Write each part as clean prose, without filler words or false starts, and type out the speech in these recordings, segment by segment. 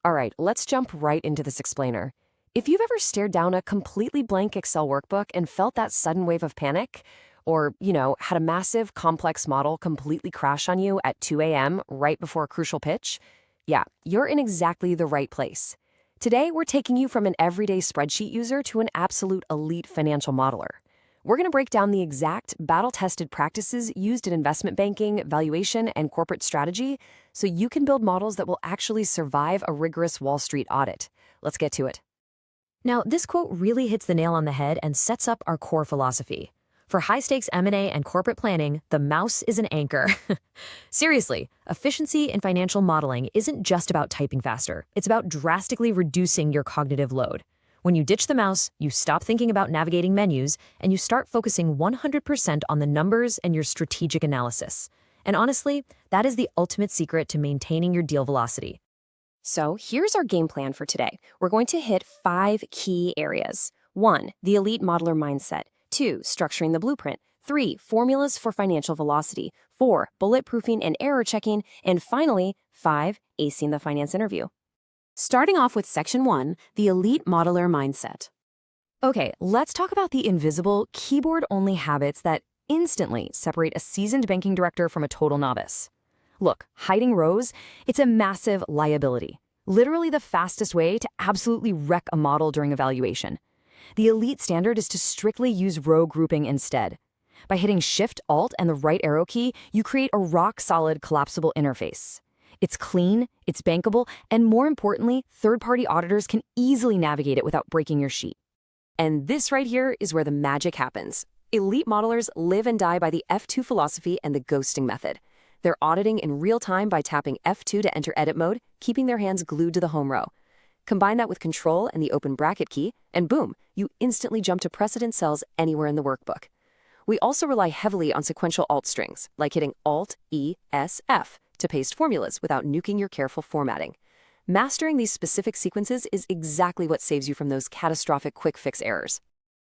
All right, let's jump right into this explainer. If you've ever stared down a completely blank Excel workbook and felt that sudden wave of panic, or, had a massive, complex model completely crash on you at 2 a.m. right before a crucial pitch, yeah, you're in exactly the right place. Today, we're taking you from an everyday spreadsheet user to an absolute elite financial modeler. We're going to break down the exact battle-tested practices used in investment banking, valuation, and corporate strategy so you can build models that will actually survive a rigorous Wall Street audit. Let's get to it. Now, this quote really hits the nail on the head and sets up our core philosophy. For high-stakes M&A and corporate planning, the mouse is an anchor. Seriously, efficiency in financial modeling isn't just about typing faster. It's about drastically reducing your cognitive load. When you ditch the mouse, you stop thinking about navigating menus, and you start focusing 100% on the numbers and your strategic analysis. And honestly, that is the ultimate secret to maintaining your deal velocity. So here's our game plan for today. We're going to hit 5 key areas. 1, the elite modeler mindset. 2, structuring the blueprint. 3, formulas for financial velocity. 4, bulletproofing and error checking. And finally, 5, acing the finance interview. Starting off with Section 1, the elite modeler mindset. Okay, let's talk about the invisible, keyboard-only habits that instantly separate a seasoned banking director from a total novice. Look, hiding rows, it's a massive liability. Literally the fastest way to absolutely wreck a model during evaluation. The elite standard is to strictly use row grouping instead. By hitting Shift-Alt and the right arrow key, you create a rock-solid collapsible interface. It's clean, it's bankable, and more importantly, third-party auditors can easily navigate it without breaking your sheet. And this right here is where the magic happens. Elite modelers live and die by the F2 philosophy and the ghosting method. They're auditing in real time by tapping F2 to enter edit mode, keeping their hands glued to the home row. Combine that with Control and the open bracket key, and boom, you instantly jump to precedent cells anywhere in the workbook. We also rely heavily on sequential alt strings, like hitting Alt, E, S, F, to paste formulas without nuking your careful formatting. Mastering these specific sequences is exactly what saves you from those catastrophic quick fix errors.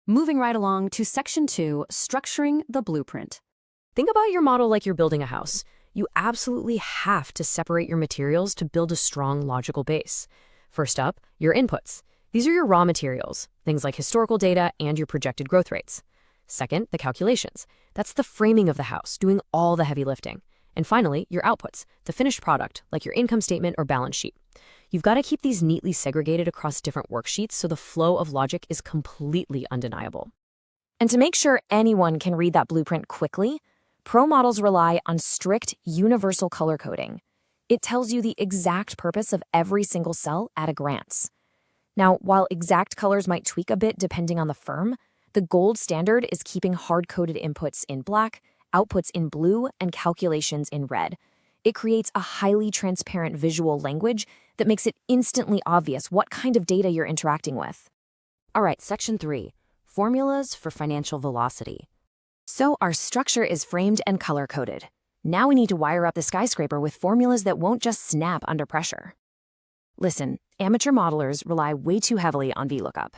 Moving right along to Section 2, structuring the blueprint. Think about your model like you're building a house. You absolutely have to separate your materials to build a strong logical base. First up, your inputs. These are your raw materials, things like historical data and your projected growth rates. Second, the calculations. That's the framing of the house, doing all the heavy lifting. And finally, your outputs, the finished product, like your income statement or balance sheet. You've got to keep these neatly segregated across different worksheets so the flow of logic is completely undeniable. And to make sure anyone can read that blueprint quickly, pro models rely on strict universal color coding. It tells you the exact purpose of every single cell at a glance. Now, while exact colors might tweak a bit depending on the firm, the gold standard is keeping hard-coded inputs in black, outputs in blue, and calculations in red. It creates a highly transparent visual language that makes it instantly obvious what kind of data you're interacting with. All right, Section 3, formulas for financial velocity. So our structure is framed and color-coded. Now we need to wire up the skyscraper with formulas that won't just snap under pressure. Listen, amateur modelers rely way too heavily on VLOOKUP.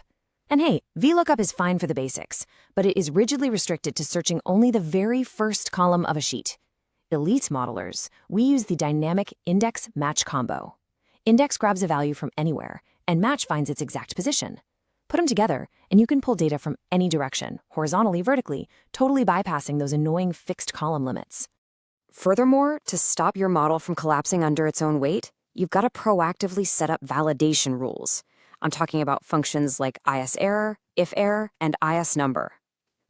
And hey, VLOOKUP is fine for the basics, but it is rigidly restricted to searching only the very first column of a sheet. Elite modelers, we use the dynamic index-match combo. Index grabs a value from anywhere, and match finds its exact position. Put them together, and you can pull data from any direction, horizontally, vertically, totally bypassing those annoying fixed column limits. Furthermore, to stop your model from collapsing under its own weight, you've got to proactively set up validation rules. I'm talking about functions like ISError, IfError, and ISNumber.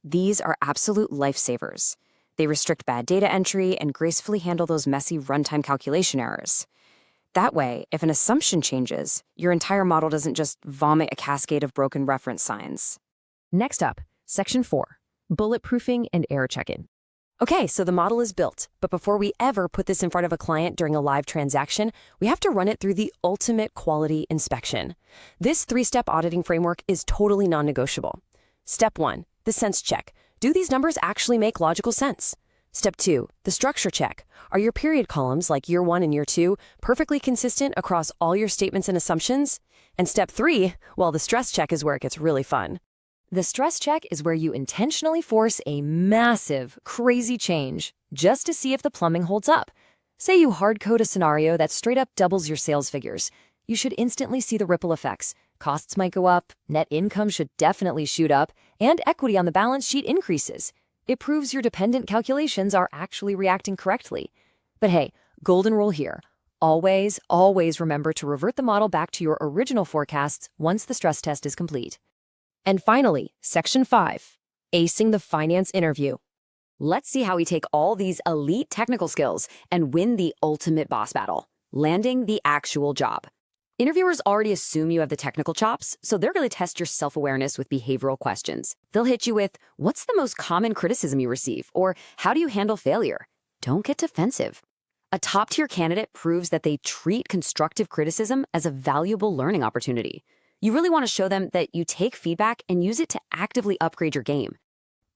These are absolute lifesavers. They restrict bad data entry and gracefully handle those messy runtime calculation errors. That way, if an assumption changes, your entire model doesn't just vomit a cascade of broken reference signs. Next up, Section 4, bulletproofing and error checking. Okay, so the model is built, but before we ever put this in front of a client during a live transaction, we have to run it through the ultimate quality inspection. This 3-step auditing framework is totally non-negotiable. Step 1, the sense check. Do these numbers actually make logical sense? Step 2, the structure check. Are your period columns, like year 1 and year 2, perfectly consistent across all your statements and assumptions? And step 3, well, the stress check is where it gets really fun. The stress check is where you intentionally force a massive, crazy change just to see if the plumbing holds up. Say you hard code a scenario that straight up doubles your sales figures. You should instantly see the ripple effects. Costs might go up, net income should definitely shoot up, and equity on the balance sheet increases. It proves your dependent calculations are actually reacting correctly. But hey, golden rule here. Always, always remember to revert the model back to your original forecasts once the stress test is complete. And finally, Section 5, Acing the Finance Interview. Let's see how we take all these elite technical skills and win the ultimate boss battle, landing the actual job. Interviewers already assume you have the technical chops, so they're going to test your self-awareness with behavioral questions. They'll hit you with, what's the most common criticism you receive? Or how do you handle failure? Don't get defensive. A top-tier candidate proves that they treat constructive criticism as a valuable learning opportunity. You really want to show them that you take feedback and use it to actively upgrade your game.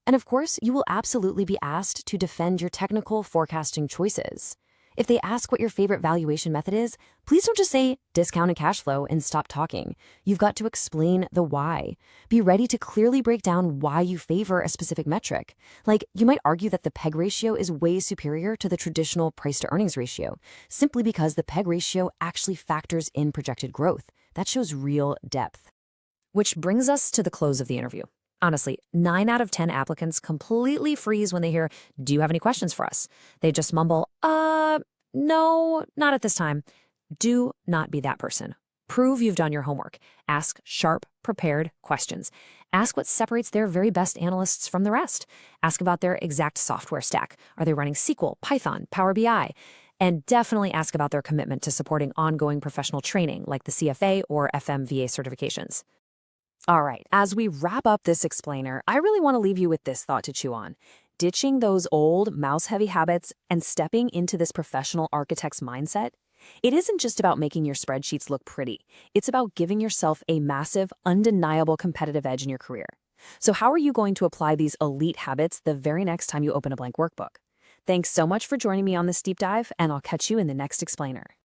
And of course, you will absolutely be asked to defend your technical forecasting choices. If they ask what your favorite valuation method is, please don't just say discounted cash flow and stop talking. You've got to explain the why. Be ready to clearly break down why you favor a specific metric. Like, you might argue that the PEG ratio is way superior to the traditional price-to-earnings ratio, simply because the PEG ratio actually factors in projected growth. That shows real depth. Which brings us to the close of the interview. Honestly, 9 out of 10 applicants completely freeze when they hear, do you have any questions for us? They just mumble, no, not at this time. Do not be that person. Prove you've done your homework. Ask sharp, prepared questions. Ask what separates their very best analysts from the rest. Ask about their exact software stack. Are they running SQL, Python, Power BI? And definitely ask about their commitment to supporting ongoing professional training like the CFA or FMVA certifications. All right, as we wrap up this explainer, I really want to leave you with this thought to chew on. Ditching those old mouse-heavy habits and stepping into this professional architect's mindset, it isn't just about making your spreadsheets look pretty. It's about giving yourself a massive, undeniable competitive edge in your career. So how are you going to apply these elite habits the very next time you open a blank workbook? Thanks so much for joining me on this deep dive, and I'll catch you in the next explainer.